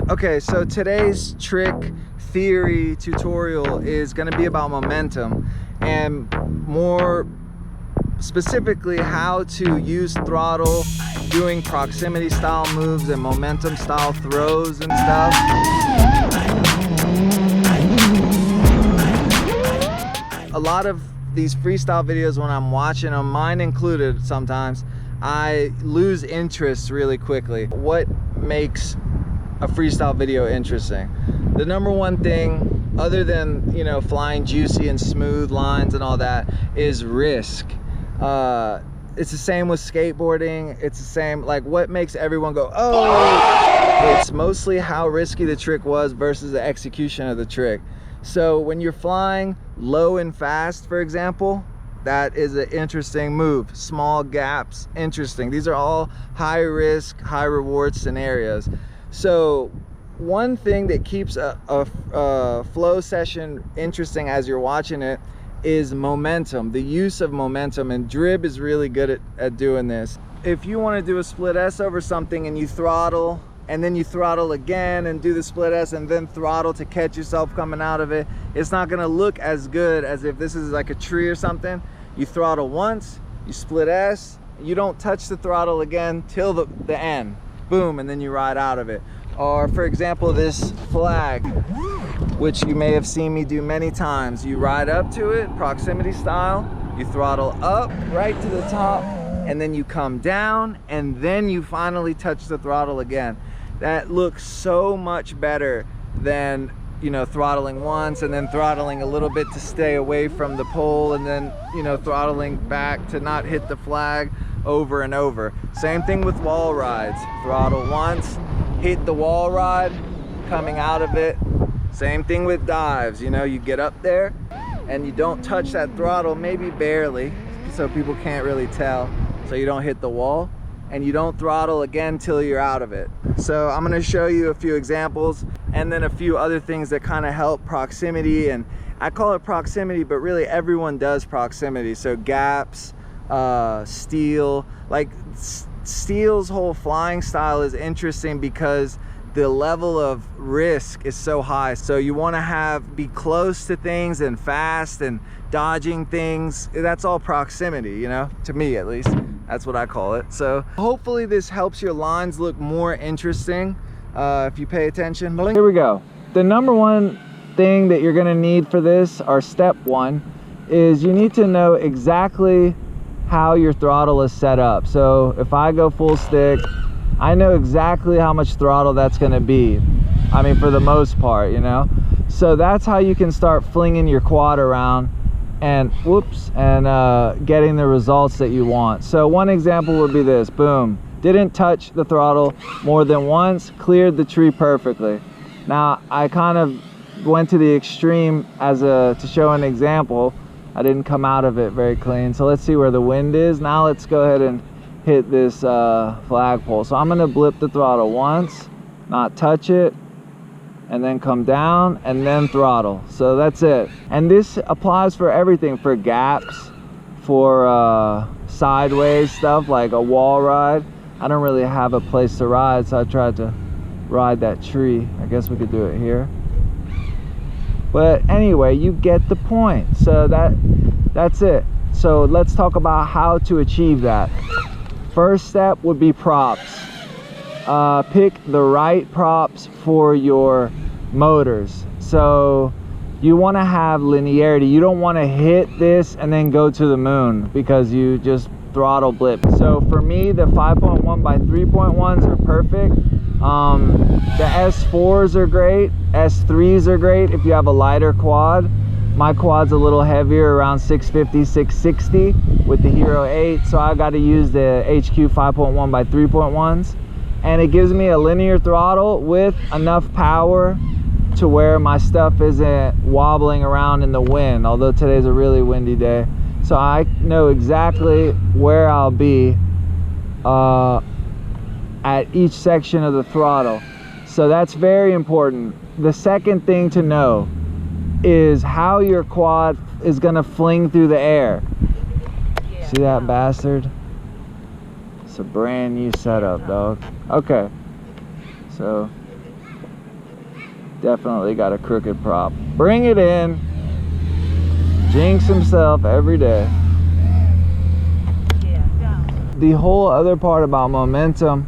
Okay, so today's trick theory tutorial is going to be about momentum, and more specifically how to use throttle doing proximity style moves and momentum style throws and stuff. A lot of these freestyle videos, when I'm watching them, mine included sometimes, I lose interest really quickly. What makes a freestyle video interesting? The number one thing, other than, you know, flying juicy and smooth lines and all that, is risk. It's the same with skateboarding. It's the same, like, what makes everyone go, oh! It's mostly how risky the trick was versus the execution of the trick. So when you're flying low and fast, for example, that is an interesting move. Small gaps, interesting. These are all high risk, high reward scenarios. So one thing that keeps a flow session interesting as you're watching it is momentum, the use of momentum, and Drib is really good at doing this. If you want to do a split S over something and you throttle, and then you throttle again and do the split S and then throttle to catch yourself coming out of it, it's not going to look as good as if this is like a tree or something. You throttle once, you split S, you don't touch the throttle again till the end, boom, and then you ride out of it. Or for example, this flag, which you may have seen me do many times. You ride up to it, proximity style, you throttle up right to the top, and then you come down, and then you finally touch the throttle again. That looks so much better than, you know, throttling once and then throttling a little bit to stay away from the pole, and then, you know, throttling back to not hit the flag over and over. Same thing with wall rides. Throttle once, hit the wall ride, coming out of it. Same thing with dives. You know, you get up there and you don't touch that throttle, maybe barely, so people can't really tell, so you don't hit the wall, and you don't throttle again till you're out of it. So I'm going to show you a few examples and then a few other things that kind of help proximity. And I call it proximity, but really everyone does proximity. So gaps, steel, like steel's whole flying style is interesting because the level of risk is so high. So you want to be close to things and fast and dodging things. That's all proximity, you know, to me at least. That's what I call it. So hopefully this helps your lines look more interesting if you pay attention. Here we go. The number one thing that you're gonna need for this, or step one, is you need to know exactly how your throttle is set up. So if I go full stick, I know exactly how much throttle that's gonna be. I mean, for the most part, you know? So that's how you can start flinging your quad around and getting the results that you want. So one example would be this, boom. Didn't touch the throttle more than once, cleared the tree perfectly. Now, I kind of went to the extreme to show an example. I didn't come out of it very clean. So let's see where the wind is. Now let's go ahead and hit this flagpole. So I'm gonna blip the throttle once, not touch it, and then come down and then throttle. So that's it. And this applies for everything, for gaps, for sideways stuff like a wall ride. I don't really have a place to ride, so I tried to ride that tree. I guess we could do it here. But anyway, you get the point. So that's it. So let's talk about how to achieve that. First step would be props. Pick the right props for your motors. So you want to have linearity. You don't want to hit this and then go to the moon because you just throttle blip. So for me, the 5.1 by 3.1s are perfect. The S4s are great. S3s are great if you have a lighter quad. My quad's a little heavier, around 650, 660 with the Hero 8. So I got to use the HQ 5.1 by 3.1s. And it gives me a linear throttle with enough power to where my stuff isn't wobbling around in the wind, although today's a really windy day. So I know exactly where I'll be at each section of the throttle. So that's very important. The second thing to know is how your quad is gonna fling through the air. See that bastard? It's a brand new setup, dog. Okay, so Definitely got a crooked prop. Bring it in. Jinx himself every day. The whole other part about momentum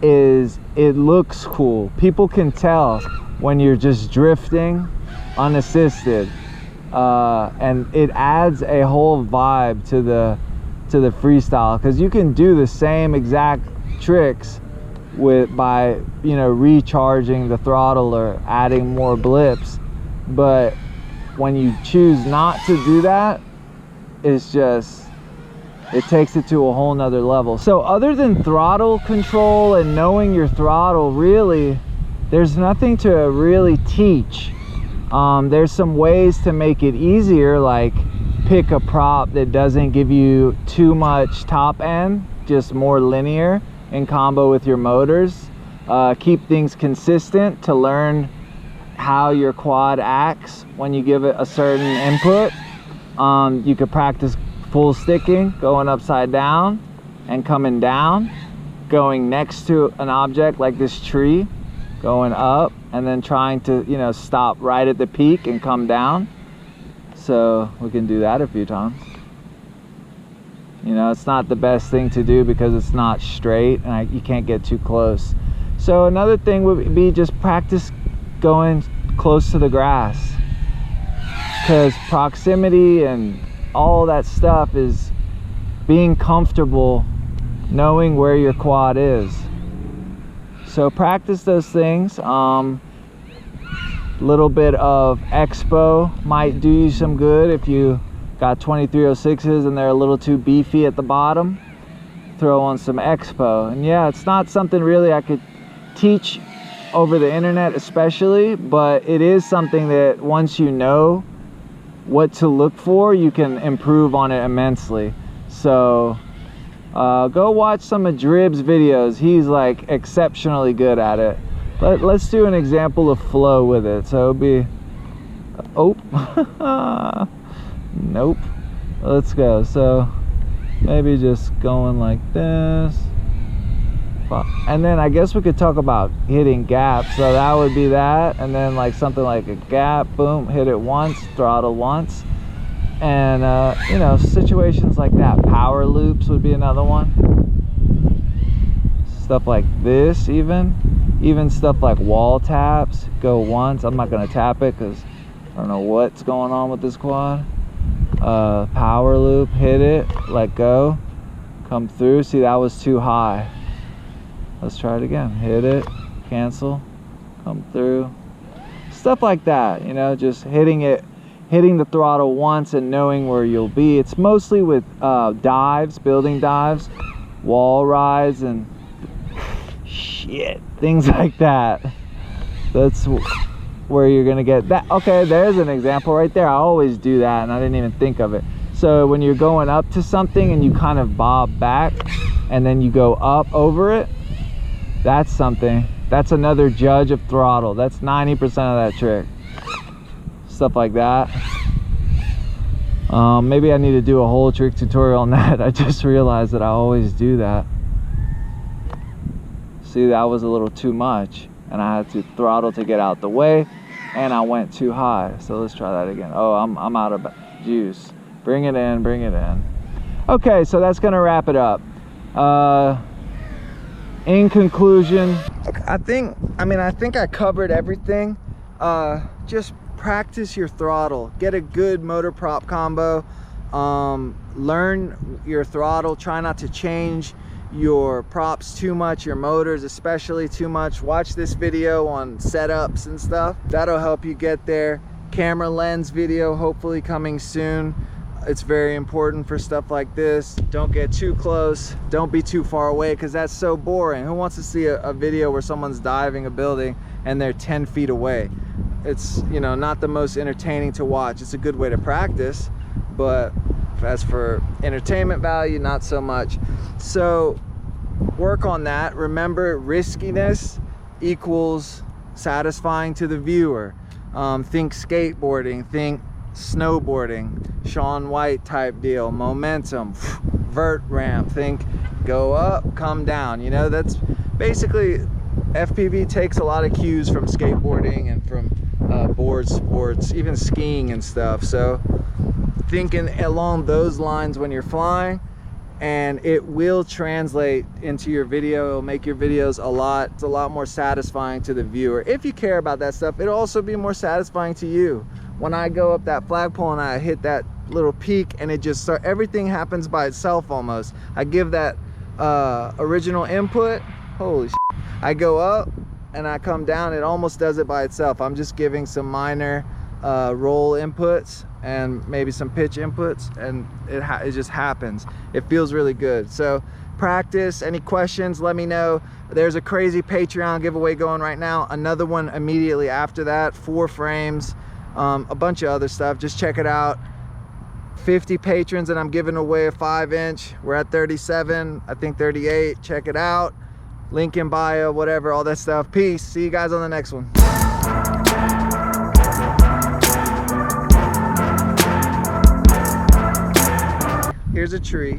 is it looks cool. People can tell when you're just drifting unassisted, and it adds a whole vibe to the freestyle, because you can do the same exact tricks by recharging the throttle or adding more blips, but when you choose not to do that, it's just, it takes it to a whole nother level. So other than throttle control and knowing your throttle, really there's nothing to really teach. There's some ways to make it easier, like pick a prop that doesn't give you too much top end, just more linear in combo with your motors. Keep things consistent to learn how your quad acts when you give it a certain input. You could practice full sticking, going upside down and coming down, going next to an object like this tree, going up, and then trying to stop right at the peak and come down. So we can do that a few times. It's not the best thing to do because it's not straight and you can't get too close. So another thing would be just practice going close to the grass, because proximity and all that stuff is being comfortable knowing where your quad is. So practice those things. Little bit of expo might do you some good. If you got 2306s and they're a little too beefy at the bottom, throw on some expo. And yeah, it's not something really I could teach over the internet especially, but it is something that once you know what to look for, you can improve on it immensely. So go watch some of Drib's videos. He's like exceptionally good at it. Let's do an example of flow with it. So it'll be, oh, nope. Let's go. So maybe just going like this. And then I guess we could talk about hitting gaps. So that would be that. And then like something like a gap, boom, hit it once, throttle once. And situations like that. Power loops would be another one. Stuff like this, even stuff like wall taps. Go once. I'm not gonna tap it because I don't know what's going on with this quad. Power loop, hit it, let go, come through. See, that was too high. Let's try it again. Hit it, cancel, come through. Stuff like that, just hitting the throttle once and knowing where you'll be. It's mostly with dives, building dives, wall rides, and shit, things like that. That's where you're gonna get that. Okay, there's an example right there. I always do that and I didn't even think of it. So when you're going up to something and you kind of bob back and then you go up over it, that's something. That's another judge of throttle. That's 90% of that trick. Stuff like that. Maybe I need to do a whole trick tutorial on that. I just realized that I always do that. See, that was a little too much and I had to throttle to get out the way and I went too high. So let's try that again. Oh, I'm out of juice. Bring it in, bring it in. Okay, so that's gonna wrap it up. In conclusion, I think I covered everything. Just practice your throttle, get a good motor prop combo, learn your throttle, try not to change your props too much, your motors especially too much. Watch this video on setups and stuff. That'll help you get there. Camera lens video hopefully coming soon. It's very important for stuff like this. Don't get too close, don't be too far away, because that's so boring. Who wants to see a video where someone's diving a building and they're 10 feet away? It's not the most entertaining to watch. It's a good way to practice, but as for entertainment value, not so much. So work on that. Remember, riskiness equals satisfying to the viewer. Think skateboarding, think snowboarding, Shaun White type deal, momentum, vert ramp, think go up, come down. That's basically FPV takes a lot of cues from skateboarding and from board sports, even skiing and stuff. So thinking along those lines when you're flying, and it will translate into your video. It'll make your videos it's a lot more satisfying to the viewer. If you care about that stuff, it'll also be more satisfying to you. When I go up that flagpole and I hit that little peak and it just everything happens by itself almost. I give that original input, holy shit. I go up and I come down, it almost does it by itself. I'm just giving some minor roll inputs and maybe some pitch inputs, and it just happens. It feels really good. So practice. Any questions, let me know. There's a crazy Patreon giveaway going right now, another one immediately after that, 4 frames, a bunch of other stuff. Just check it out. 50 patrons and I'm giving away a 5-inch. We're at 37, I think 38. Check it out, link in bio, whatever, all that stuff. Peace. See you guys on the next one. Here's a tree.